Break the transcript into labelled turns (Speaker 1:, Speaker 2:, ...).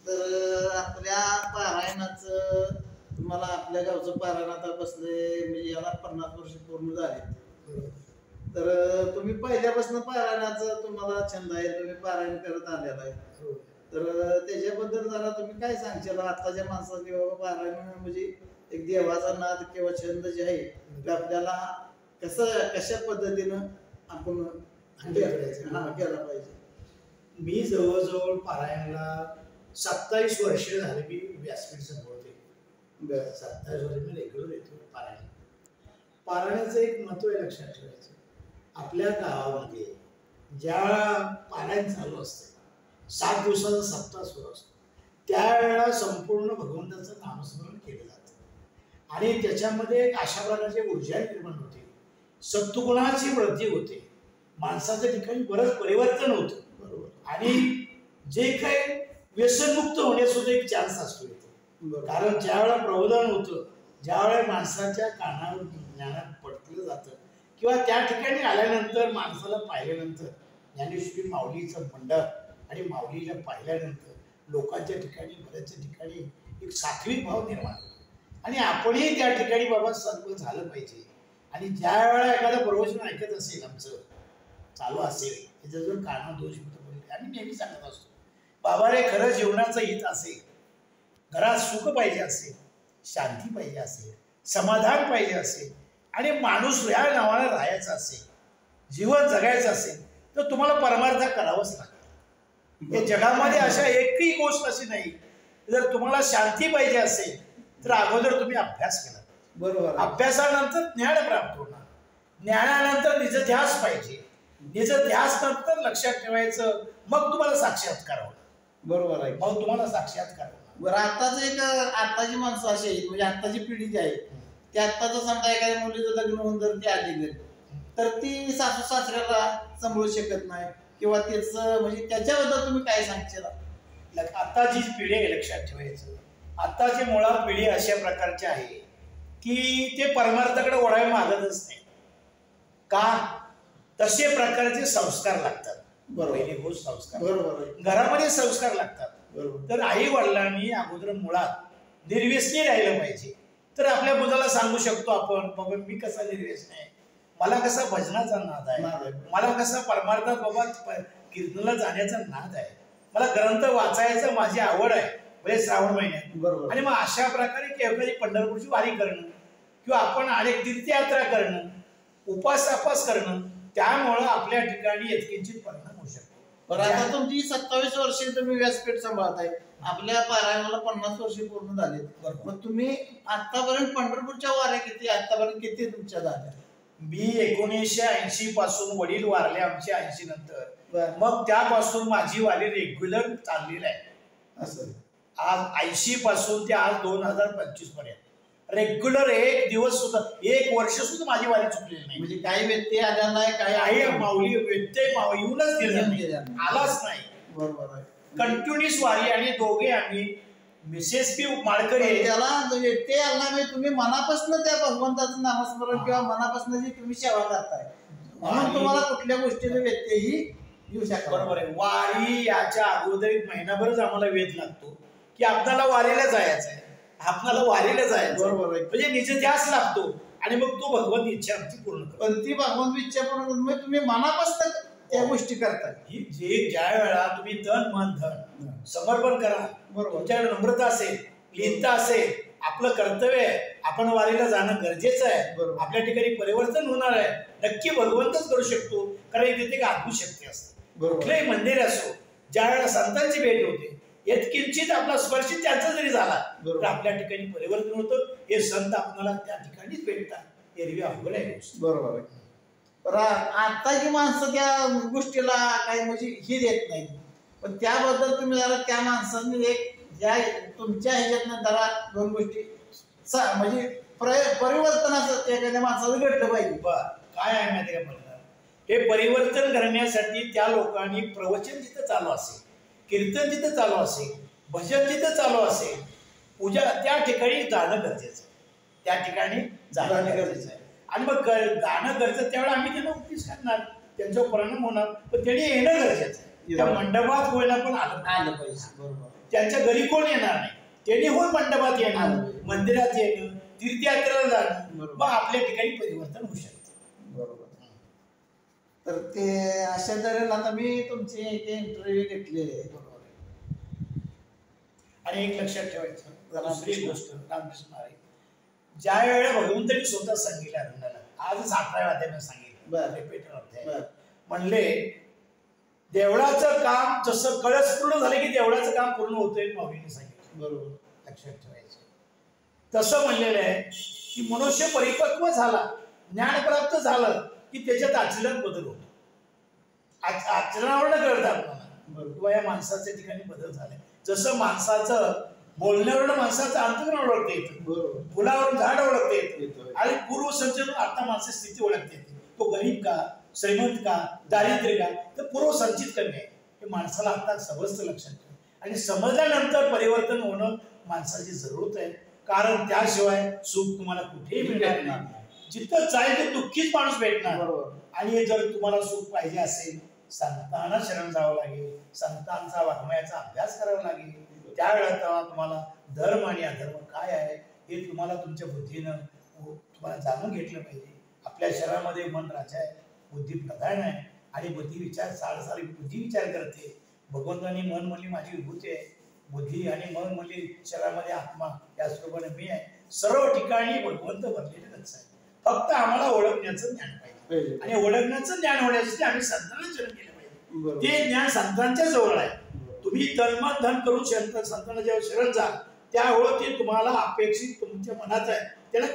Speaker 1: तर आपल्या पारायणाचं तुम्हाला आपल्या गावचं पारायण आता बसले म्हणजे याला 50 वर्ष पूर्ण झाले. तर तुम्ही पहिल्यापासून पारायणाचं तुम्हाला छंद आहे, तुम्ही पारायण करत आलेला आहे. तर त्याच्याबद्दल जरा तुम्ही काय सांगशाल आताच्या माणसाने बाबा पारायण म्हणजे एक देवाचा नाद किंवा छंद जे आहे ते आपल्याला कशा पद्धतीनं आपण केला पाहिजे.
Speaker 2: मी जवळजवळ पारायणला 27 वर्ष झाले मी व्यासपीठ संभवते. 27 वर्ष मी रेग्युलर येतो पारायण. पारायणाचं एक महत्व आहे लक्षात ठेवायचं. आपल्या गावामध्ये ज्या पारायण चालू असते 7 दिवसाचा सप्ताह सुरू असतो त्यावेळेला संपूर्ण भगवंताचं नामस्मरण केलं जातं आणि त्याच्यामध्ये एक अशा प्रकारची ऊर्जा निर्माण होते, सत्वगुणाची वृद्धी होते, माणसाच्या ठिकाणी बरंच परिवर्तन होतं. बरोबर. आणि जे काही व्यसनमुक्त होण्यासुद्धा एक चान्स असतो इथे. कारण ज्या वेळेला प्रबोधन होतं, ज्या वेळेला माणसाच्या कानावर ज्ञानात पडलं जातं किंवा त्या ठिकाणी आल्यानंतर माणसाला पाहिल्यानंतर ज्ञानेश्वरी माऊलीचं मंडळ आणि माऊलीला पाहिल्यानंतर लोकांच्या ठिकाणी बऱ्याचशा ठिकाणी एक सात्विक भाव निर्माण होतो आणि आपणही त्या ठिकाणी बाबा सर्व झालं पाहिजे. आणि ज्या वेळेला एखादं प्रवचन ऐकत असेल आमचं चालू असेल त्याचा जो काना दोष होतो आम्ही नेहमी सांगत असतो बाबा रे खरं जीवनाचं हित असेल, घरात सुख पाहिजे असेल, शांती पाहिजे असेल, समाधान पाहिजे असेल आणि माणूस या नावाने राहायचं असेल, जीवन जगायचं असेल तर तुम्हाला परमार्थ करावंच लागतं. या जगामध्ये अशा एकही गोष्ट अशी नाही. जर तुम्हाला शांती पाहिजे असेल तर अगोदर तुम्ही अभ्यास केला.
Speaker 1: बरोबर.
Speaker 2: अभ्यासानंतर ज्ञान प्राप्त होणार, ज्ञानानंतर निजध्यास पाहिजे, निजध्यास नंतर लक्षात ठेवायचं, मग तुम्हाला साक्षात्कार होणार.
Speaker 1: बरोबर आहे.
Speaker 2: मग तुम्हाला साक्षात्कार होणार.
Speaker 1: बरं आताची माणसं अशी आहेत म्हणजे आताची पिढी जी आहे ती आत्ताचं समजा एखाद्या मुलीचं लग्न होऊन जर ती आली घरी तर ती सासू सासऱ्याला सांभाळू शकत नाही किंवा त्याचं म्हणजे त्याच्याबद्दल तुम्ही काय सांगशील.
Speaker 2: आताची पिढी आहे लक्षात ठेवायचं. आताची मुळात पिढी अशा प्रकारची आहे की ते परमार्थाकडे वळायला मागतच नाही. का? तसे प्रकारचे संस्कार लागतात. पहिली गोष्ट संस्कार.
Speaker 1: बरोबर.
Speaker 2: घरामध्ये संस्कार लागतात. तर आई वडिलांनी अगोदर मुळात निर्व्यसनी राहिलं पाहिजे. तर आपल्या मुलाला सांगू शकतो आपण बाबा मी कसा निर्व्यसनी आहे, मला कसा भजनाचा नाद आहे, मला कसा परमार्थात बाबा कीर्तनाला जाण्याचा नाद आहे, मला ग्रंथ वाचायचा माझी आवड आहे म्हणजे श्रावण महिन्यात. बरोबर. आणि मग अशा प्रकारे एखादी पंढरपूरची वारी करणं किंवा आपण अनेक तीर्थयात्रा करणं, उपास करणं, त्यामुळं आपल्या ठिकाणी यत्किंचित परिणाम होऊ शकतो.
Speaker 1: पण आता तुमची 27 वर्षे तुम्ही व्यासपीठ सांभाळताय, आपल्या पारायणाला 50 वर्षे पूर्ण झाले. मग तुम्ही आतापर्यंत पंढरपूरच्या वाऱ्या किती आतापर्यंत किती तुमच्या झाल्या?
Speaker 2: मी 1980 पासून वडील वारले आमचे 80 नंतर. मग त्यापासून माझी वारी रेग्युलर चाललेली आहे.
Speaker 1: असं
Speaker 2: आज 80 पासून ते आज 2025 पर्यंत रेग्युलर एक दिवस सुद्धा एक वर्ष सुद्धा माझी वारी चुकलेली नाही.
Speaker 1: म्हणजे काही व्यक्ती आल्या नाही,
Speaker 2: काही माऊली व्यत्यय येऊनच गेला आलाच नाही.
Speaker 1: बरोबर आहे.
Speaker 2: कंटिन्युअस वारी आणि दोघे आम्ही मिसेस पी माळकरी
Speaker 1: त्याला व्यत्यय आला नाही. तुम्ही मनापासून त्या भगवंताचं नामस्मरण किंवा मनापासून जी तुम्ही सेवा करताय म्हणून तुम्हाला कुठल्या गोष्टीने व्यत्ययही येऊ शकतो.
Speaker 2: बरोबर आहे. वारी याच्या अगोदर एक महिनाभरच आम्हाला वेध लागतो की आपल्याला वारीला जायचं आहे, आपल्याला वारीला जायचं. बरोबर आहे. म्हणजे निजध्यास लागतो आणि मग तो भगवंत इच्छा आमची पूर्ण करतो.
Speaker 1: पण ती भगवंत इच्छा पूर्ण करून तुम्ही मनापासून त्या गोष्टी करताय.
Speaker 2: ही जे ज्या वेळा तुम्ही तन मन धन समर्पण करा, बरोबर, तुमच्याकडे नम्रता असेल, लीनता असेल, आपलं कर्तव्य आहे, आपण वारीला जाणं गरजेचं आहे, आपल्या ठिकाणी परिवर्तन होणार आहे, नक्की भगवंतच करू शकतो. कारण तिथे एक अद्भुत शक्ती असते. कुठलंही मंदिर असो, ज्या वेळेला संतांची भेट होते यत्किंचित आपला स्पर्श त्यांचा जरी झाला तर आपल्या ठिकाणी परिवर्तन होतं. हे संत आपल्याला त्या ठिकाणीच भेटतात. एरवी अवघड आहे.
Speaker 1: बरोबर आहे. आताची माणसं त्या गोष्टीला काही म्हणजे ही देत नाही. पण त्याबद्दल तुम्ही जरा त्या माणसांनी एक ज्या तुमच्या ह्याच्यातनं जरा 2 गोष्टी म्हणजे परिवर्तनाचं एखाद्या माणसाचं घडलं पाहिजे.
Speaker 2: काय आहे माहिती का मला, हे परिवर्तन करण्यासाठी त्या लोकांनी प्रवचन जिथं चालू असेल, कीर्तन जिथं चालू असेल, भजन जिथं चालू असेल, पूजा त्या ठिकाणी जाणं गरजेचं आहे. त्या ठिकाणी जाणं गरजेचं आहे. आणि मग गाणं गरजेचं त्यावेळेला आम्ही त्यांना उपदेश करणार, त्यांच्यावर परिणाम होणार, पण त्यांनी येणं गरजेचं आहे. त्या मंडपात होईना पण आलं पाहिजे.
Speaker 1: बरोबर.
Speaker 2: त्यांच्या घरी कोण येणार नाही, त्यांनी होय मंडपात येणं,
Speaker 1: आलं.
Speaker 2: मंदिरात येणं, तीर्थयात्रेला जाणं,
Speaker 1: बरोबर.
Speaker 2: मग आपल्या ठिकाणी परिवर्तन होऊ शकतं.
Speaker 1: बरोबर. तर ते अशा तऱ्हेला आता मी तुमची एक इंटरव्ह्यू घेतलेली आहे.
Speaker 2: बरोबर आहे. आणि एक लक्षात ठेवायचं, दुसरी गोष्ट, रामकृष्ण महाराज ज्या वेळेला भगवंतांनी स्वतः सांगितलं अर्जुनाला, आजच 11व्या अध्यायात सांगितलं, रिपीटर अध्याय, म्हणले देवळाचं काम जसं कळस पूर्ण झाले की देवळाचं काम पूर्ण होतंय, माऊलीने सांगितलं.
Speaker 1: बरोबर.
Speaker 2: लक्षात ठेवायचं. तसं म्हणलेलं आहे की मनुष्य परिपक्व झाला, ज्ञान प्राप्त झालं की त्याच्यात आचरणात बदल होतो. आचरणावरनं कळतं आपल्याला किंवा या माणसाच्या ठिकाणी बदल झाले. जसं माणसाचं बोलण्यावरून माणसाचं अंतकरण ओळखता येतं, फुलावरून झाड ओळखता येतं, आणि पूर्वसंचितून आता माणसाची स्थिती ओळखता येते. तो गरीब का, श्रीमंत का, दारिद्र्य का, तर पूर्वसंचित कमी आहे हे माणसाला आता समजतं. लक्षात ठेवा. आणि समजल्यानंतर परिवर्तन होणं माणसाची जरूरत आहे, कारण त्याशिवाय सुख तुम्हाला कुठेही मिळणार नाही. जिथं जाईल ते दुःखीच माणूस भेटणार. आणि जर तुम्हाला सुख पाहिजे असेल, संतांना शरण जावं लागेल, संतांचा वाङ्मयाचा अभ्यास करावा लागेल. त्यावेळेला तुम्हाला धर्म आणि अधर्म काय आहे हे तुम्हाला तुमच्या बुद्धीनं तुम्हाला जाणून घेतलं पाहिजे. आपल्या शरीरामध्ये मन राजा आहे, बुद्धी प्रधान आहे, आणि बुद्धी विचार सारी बुद्धी विचार करते. भगवंतांनी मन म्हणली माझी विभूती आहे, बुद्धी आणि मन म्हणली शरीरामध्ये आत्मा, या स्वरूपाने मी आहे. सर्व ठिकाणी भगवंत भरलेलेच आहे. फक्त आम्हाला ओळखण्याचं ज्ञान पाहिजे, आणि ओळखण्याचं ज्ञान होण्यासाठी आम्ही संतांना शरण केलं पाहिजे. ते ज्ञान संतांच्या जवळ आहे. तुम्ही तन्मन धन करून संतांना जेव्हा शरण जा, त्यावेळेला ते तुम्हाला अपेक्षित तुमच्या मनात आहे त्याला